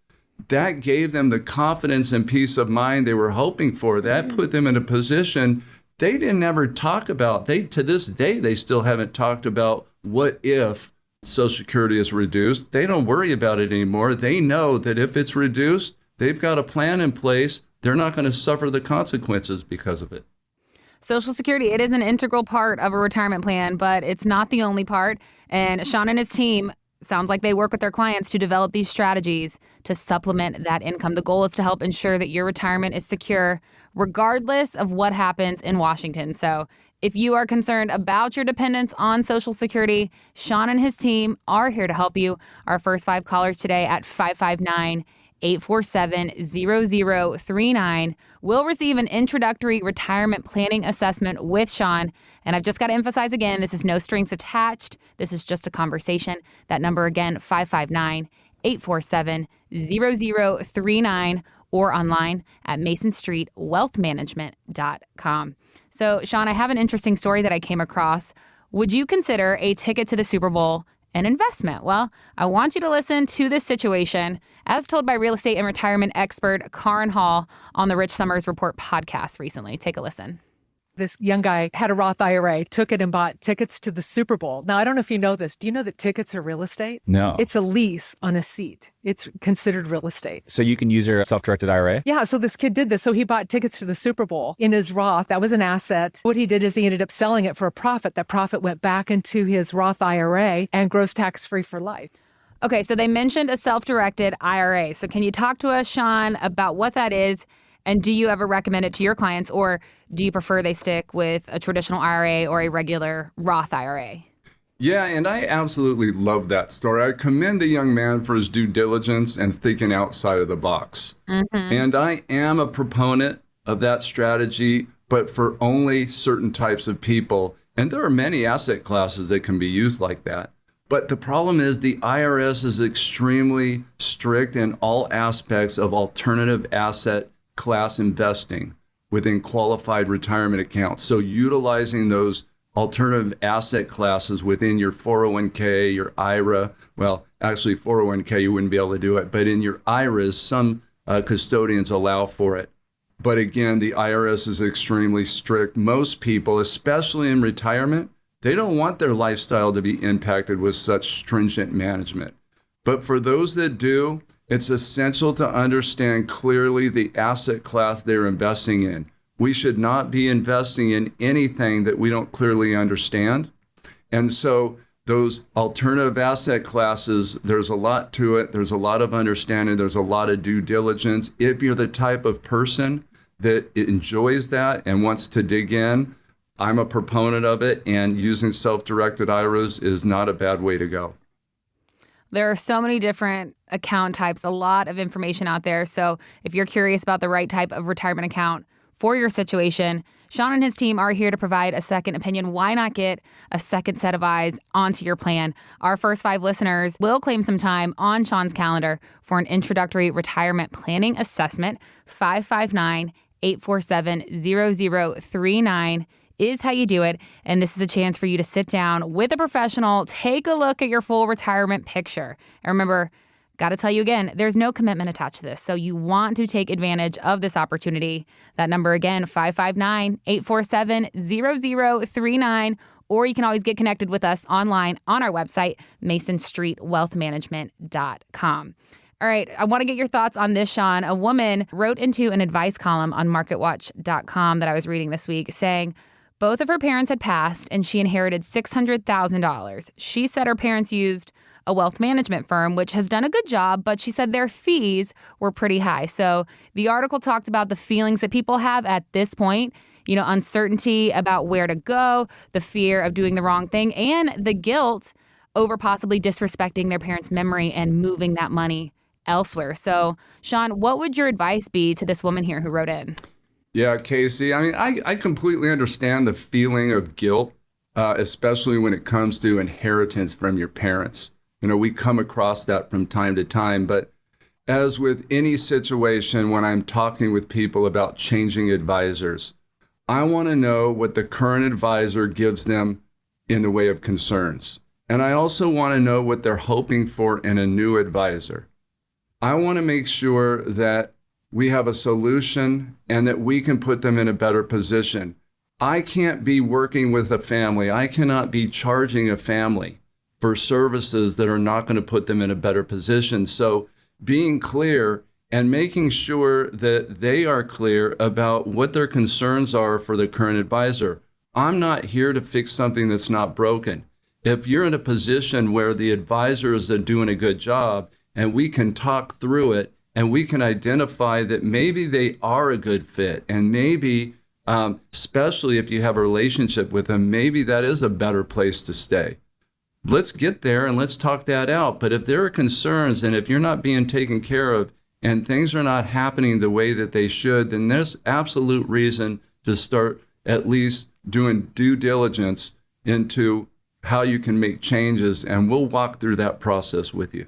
that gave them the confidence and peace of mind they were hoping for. That put them in a position they didn't ever talk about. To this day, they still haven't talked about what if Social Security is reduced. They don't worry about it anymore. They know that if it's reduced, they've got a plan in place. They're not going to suffer the consequences because of it. Social Security, it is an integral part of a retirement plan, but it's not the only part. And Sean and his team, sounds like they work with their clients to develop these strategies to supplement that income. The goal is to help ensure that your retirement is secure regardless of what happens in Washington. So if you are concerned about your dependence on Social Security, Sean and his team are here to help you. Our first 5 callers today at 559-847-0039 will receive an introductory retirement planning assessment with Sean. And I've just got to emphasize again, this is no strings attached. This is just a conversation. That number again, 559-847-0039 or online at masonstreetwealthmanagement.com. So, Sean, I have an interesting story that I came across. Would you consider a ticket to the Super Bowl an investment? Well, I want you to listen to this situation as told by real estate and retirement expert Karen Hall on the Rich Summers Report podcast recently. Take a listen. This young guy had a Roth IRA, took it and bought tickets to the Super Bowl. Now, I don't know if you know this. Do you know that tickets are real estate? No. It's a lease on a seat. It's considered real estate. So you can use your self-directed IRA? Yeah, so this kid did this. So he bought tickets to the Super Bowl in his Roth. That was an asset. What he did is he ended up selling it for a profit. That profit went back into his Roth IRA and grows tax-free for life. Okay, so they mentioned a self-directed IRA. So can you talk to us, Sean, about what that is? And do you ever recommend it to your clients, or do you prefer they stick with a traditional IRA or a regular Roth IRA? Yeah, and I absolutely love that story. I commend the young man for his due diligence and thinking outside of the box. And I am a proponent of that strategy, but for only certain types of people. And there are many asset classes that can be used like that. But the problem is the IRS is extremely strict in all aspects of alternative asset class investing within qualified retirement accounts. So utilizing those alternative asset classes within your 401k, your IRA, well, actually 401k, you wouldn't be able to do it, but in your IRAs, some custodians allow for it. But again, the IRS is extremely strict. Most people, especially in retirement, they don't want their lifestyle to be impacted with such stringent management. But for those that do, it's essential to understand clearly the asset class they're investing in. We should not be investing in anything that we don't clearly understand. And so those alternative asset classes, there's a lot to it. There's a lot of understanding. There's a lot of due diligence. If you're the type of person that enjoys that and wants to dig in, I'm a proponent of it. And using self-directed IRAs is not a bad way to go. There are so many different account types, a lot of information out there. So if you're curious about the right type of retirement account for your situation, Sean and his team are here to provide a second opinion. Why not get a second set of eyes onto your plan? Our first 5 listeners will claim some time on Sean's calendar for an introductory retirement planning assessment. 559-847-0039 is how you do it. And this is a chance for you to sit down with a professional, take a look at your full retirement picture. And remember, got to tell you again, there's no commitment attached to this. So you want to take advantage of this opportunity. That number again, 559-847-0039. Or you can always get connected with us online on our website, masonstreetwealthmanagement.com. All right, I want to get your thoughts on this, Sean. A woman wrote into an advice column on marketwatch.com that I was reading this week saying, both of her parents had passed and she inherited $600,000. She said her parents used a wealth management firm, which has done a good job, but she said their fees were pretty high. So the article talked about the feelings that people have at this point, you know, uncertainty about where to go, the fear of doing the wrong thing, and the guilt over possibly disrespecting their parents' memory and moving that money elsewhere. So, Sean, what would your advice be to this woman here who wrote in? Yeah, Casey, I mean, I completely understand the feeling of guilt, especially when it comes to inheritance from your parents. You know, we come across that from time to time, but as with any situation, when I'm talking with people about changing advisors, I want to know what the current advisor gives them in the way of concerns. And I also want to know what they're hoping for in a new advisor. I want to make sure that we have a solution and that we can put them in a better position. I can't be working with a family. I cannot be charging a family for services that are not going to put them in a better position. So being clear and making sure that they are clear about what their concerns are for the current advisor. I'm not here to fix something that's not broken. If you're in a position where the advisors are doing a good job and we can talk through it and we can identify that maybe they are a good fit and maybe, especially if you have a relationship with them, maybe that is a better place to stay. Let's get there and let's talk that out. But if there are concerns and if you're not being taken care of and things are not happening the way that they should, then there's absolute reason to start at least doing due diligence into how you can make changes, and we'll walk through that process with you.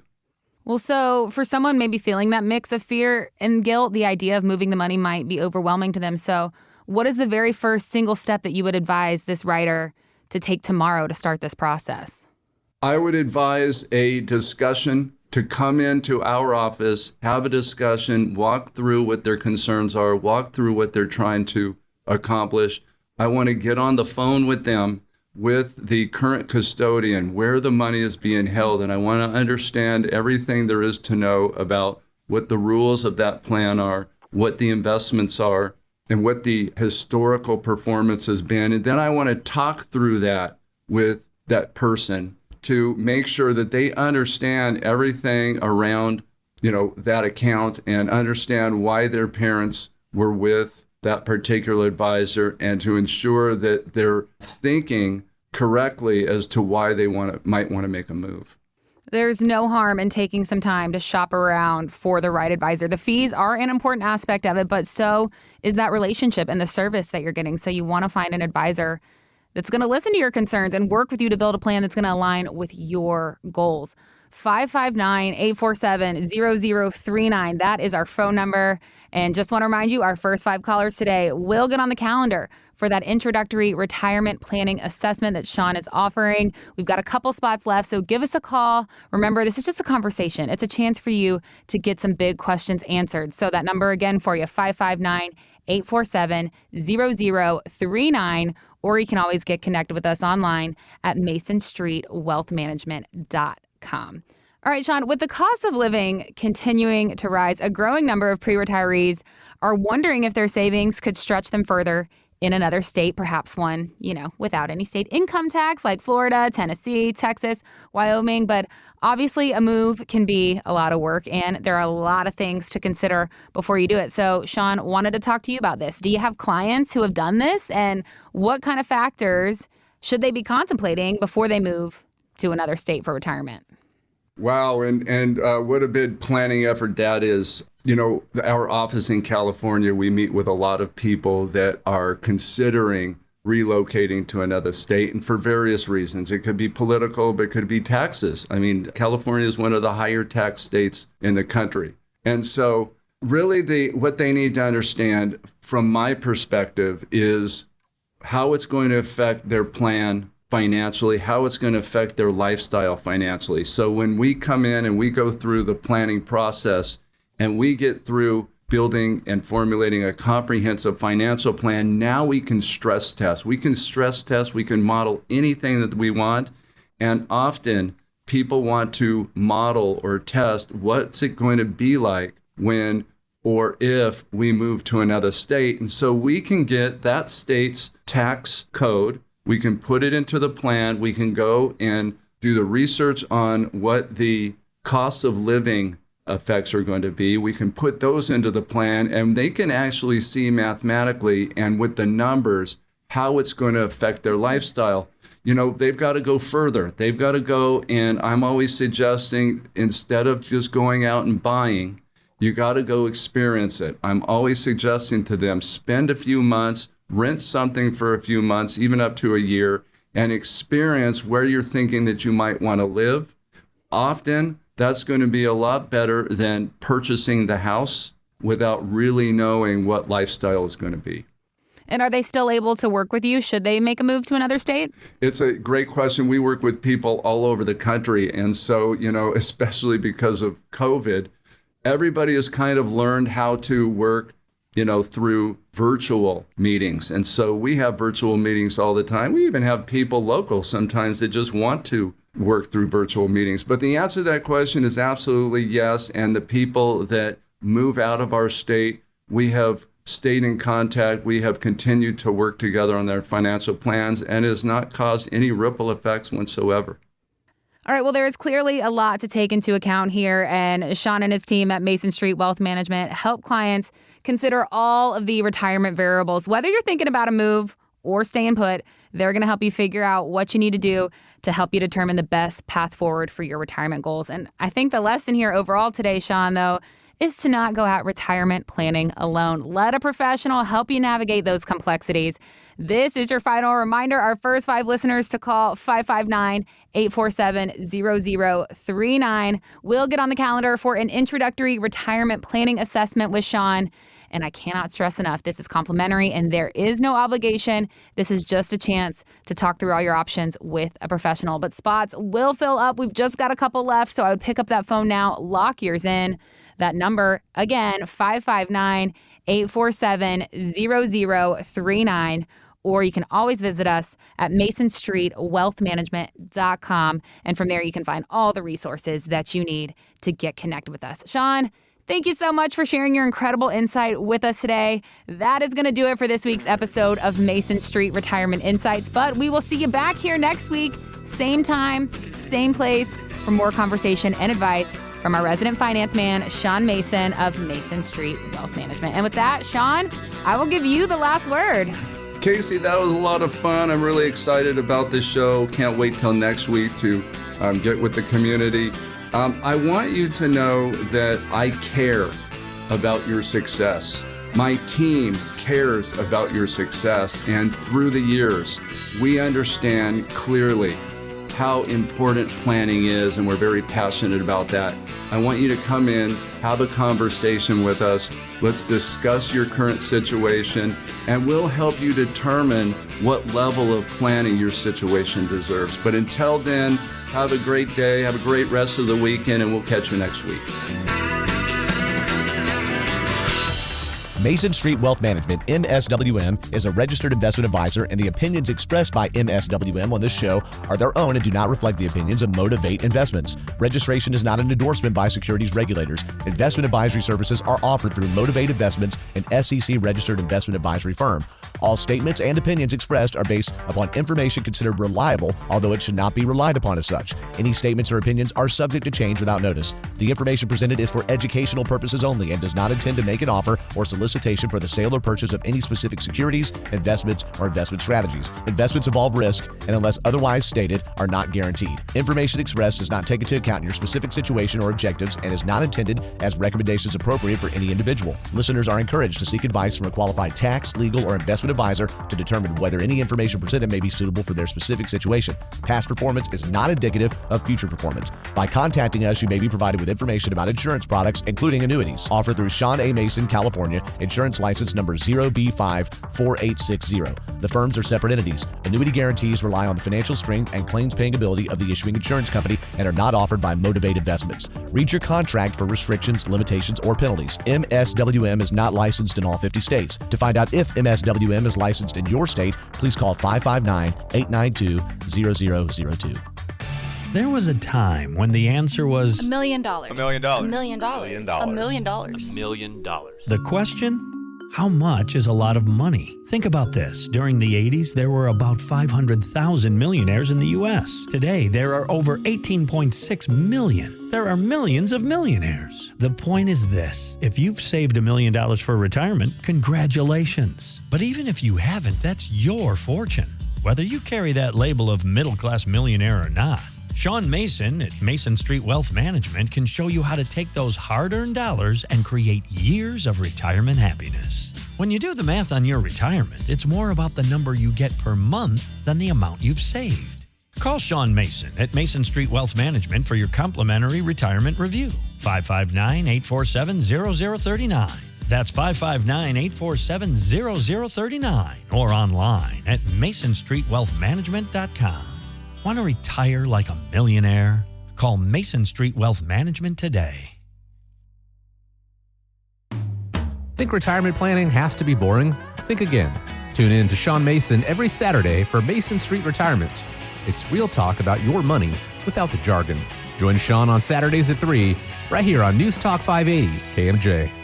Well, so for someone maybe feeling that mix of fear and guilt, the idea of moving the money might be overwhelming to them. So what is the very first single step that you would advise this writer to take tomorrow to start this process? I would advise a discussion to come into our office, have a discussion, walk through what their concerns are, walk through what they're trying to accomplish. I want to get on the phone with them, with the current custodian, where the money is being held. And I want to understand everything there is to know about what the rules of that plan are, what the investments are, and what the historical performance has been. And then I want to talk through that with that person to make sure that they understand everything around, that account and understand why their parents were with that particular advisor and to ensure that they're thinking correctly as to why they might want to make a move. There's no harm in taking some time to shop around for the right advisor. The fees are an important aspect of it, but so is that relationship and the service that you're getting. So you want to find an advisor that's going to listen to your concerns and work with you to build a plan that's going to align with your goals. 559-847-0039. That is our phone number. And just want to remind you, our first 5 callers today will get on the calendar for that introductory retirement planning assessment that Sean is offering. We've got a couple spots left, so give us a call. Remember, this is just a conversation. It's a chance for you to get some big questions answered. So that number again for you, 559-847-0039. Or you can always get connected with us online at masonstreetwealthmanagement.com. All right, Sean, with the cost of living continuing to rise, a growing number of pre-retirees are wondering if their savings could stretch them further in another state, perhaps one, without any state income tax like Florida, Tennessee, Texas, Wyoming. But obviously a move can be a lot of work and there are a lot of things to consider before you do it. So Sean, wanted to talk to you about this. Do you have clients who have done this, and what kind of factors should they be contemplating before they move to another state for retirement? Wow, and what a big planning effort that is. Our office in California, we meet with a lot of people that are considering relocating to another state, and for various reasons. It could be political, but it could be taxes. I mean, California is one of the higher tax states in the country. And so really what they need to understand from my perspective is how it's going to affect their plan financially, how it's going to affect their lifestyle financially. So when we come in and we go through the planning process and we get through building and formulating a comprehensive financial plan, now we can stress test. We can stress test, we can model anything that we want. And often people want to model or test what's it going to be like when or if we move to another state. And so we can get that state's tax code, we can put it into the plan, we can go and do the research on what the cost of living effects are going to be. We can put those into the plan, and they can actually see mathematically and with the numbers how it's going to affect their lifestyle. They've got to go further. They've got to go, and I'm always suggesting, instead of just going out and buying, you got to go experience it. I'm always suggesting to them, spend a few months, rent something for a few months, even up to a year, and experience where you're thinking that you might want to live. Often, that's going to be a lot better than purchasing the house without really knowing what lifestyle is going to be. And are they still able to work with you? Should they make a move to another state? It's a great question. We work with people all over the country. And so, especially because of COVID, everybody has kind of learned how to work, through virtual meetings. And so we have virtual meetings all the time. We even have people local sometimes that just want to work through virtual meetings. But the answer to that question is absolutely yes. And the people that move out of our state, we have stayed in contact. We have continued to work together on their financial plans, and it has not caused any ripple effects whatsoever. All right, well, there is clearly a lot to take into account here, and Sean and his team at Mason Street Wealth Management help clients consider all of the retirement variables. Whether you're thinking about a move or staying put, they're going to help you figure out what you need to do to help you determine the best path forward for your retirement goals. And I think the lesson here overall today, Sean, though, is to not go out retirement planning alone. Let a professional help you navigate those complexities. This is your final reminder. Our first 5 listeners to call 559-847-0039 will get on the calendar for an introductory retirement planning assessment with Sean. And I cannot stress enough, this is complimentary and there is no obligation. This is just a chance to talk through all your options with a professional. But spots will fill up. We've just got a couple left, so I would pick up that phone now. Lock yours in. That number, again, 559-847-0039. Or you can always visit us at masonstreetwealthmanagement.com. And from there, you can find all the resources that you need to get connected with us. Sean, thank you so much for sharing your incredible insight with us today. That is going to do it for this week's episode of Mason Street Retirement Insights. But we will see you back here next week, same time, same place, for more conversation and advice from our resident finance man, Sean Mason of Mason Street Wealth Management. And with that, Sean, I will give you the last word. Casey, that was a lot of fun. I'm really excited about this show. Can't wait till next week to get with the community. I want you to know that I care about your success. My team cares about your success. And through the years, we understand clearly how important planning is, and we're very passionate about that. I want you to come in, have a conversation with us. Let's discuss your current situation, and we'll help you determine what level of planning your situation deserves. But until then, have a great day, have a great rest of the weekend, and we'll catch you next week. Mason Street Wealth Management, MSWM, is a registered investment advisor, and the opinions expressed by MSWM on this show are their own and do not reflect the opinions of Motivate Investments. Registration is not an endorsement by securities regulators. Investment advisory services are offered through Motivate Investments, an SEC-registered investment advisory firm. All statements and opinions expressed are based upon information considered reliable, although it should not be relied upon as such. Any statements or opinions are subject to change without notice. The information presented is for educational purposes only and does not intend to make an offer or solicitation for the sale or purchase of any specific securities, investments, or investment strategies. Investments involve risk and, unless otherwise stated, are not guaranteed. Information expressed does not take into account your specific situation or objectives and is not intended as recommendations appropriate for any individual. Listeners are encouraged to seek advice from a qualified tax, legal, or investment advisor to determine whether any information presented may be suitable for their specific situation. Past performance is not indicative of future performance. By contacting us, you may be provided with information about insurance products, including annuities, offered through Sean A. Mason, California, insurance license number 0B54860. The firms are separate entities. Annuity guarantees rely on the financial strength and claims-paying ability of the issuing insurance company and are not offered by Motivate Investments. Read your contract for restrictions, limitations, or penalties. MSWM is not licensed in all 50 states. To find out if MSWM is licensed in your state, please call 559-892-0002. There was a time when the answer was $1 million. $1 million. $1 million. $1 million. $1 million. The question? How much is a lot of money? Think about this. During the 80s, there were about 500,000 millionaires in the U.S. Today, there are over 18.6 million. There are millions of millionaires. The point is this. If you've saved $1 million for retirement, congratulations. But even if you haven't, that's your fortune. Whether you carry that label of middle-class millionaire or not, Sean Mason at Mason Street Wealth Management can show you how to take those hard-earned dollars and create years of retirement happiness. When you do the math on your retirement, it's more about the number you get per month than the amount you've saved. Call Sean Mason at Mason Street Wealth Management for your complimentary retirement review. 559-847-0039. That's 559-847-0039 or online at masonstreetwealthmanagement.com. Want to retire like a millionaire? Call Mason Street Wealth Management today. Think retirement planning has to be boring? Think again. Tune in to Sean Mason every Saturday for Mason Street Retirement. It's real talk about your money without the jargon. Join Sean on Saturdays at 3, right here on News Talk 580 KMJ.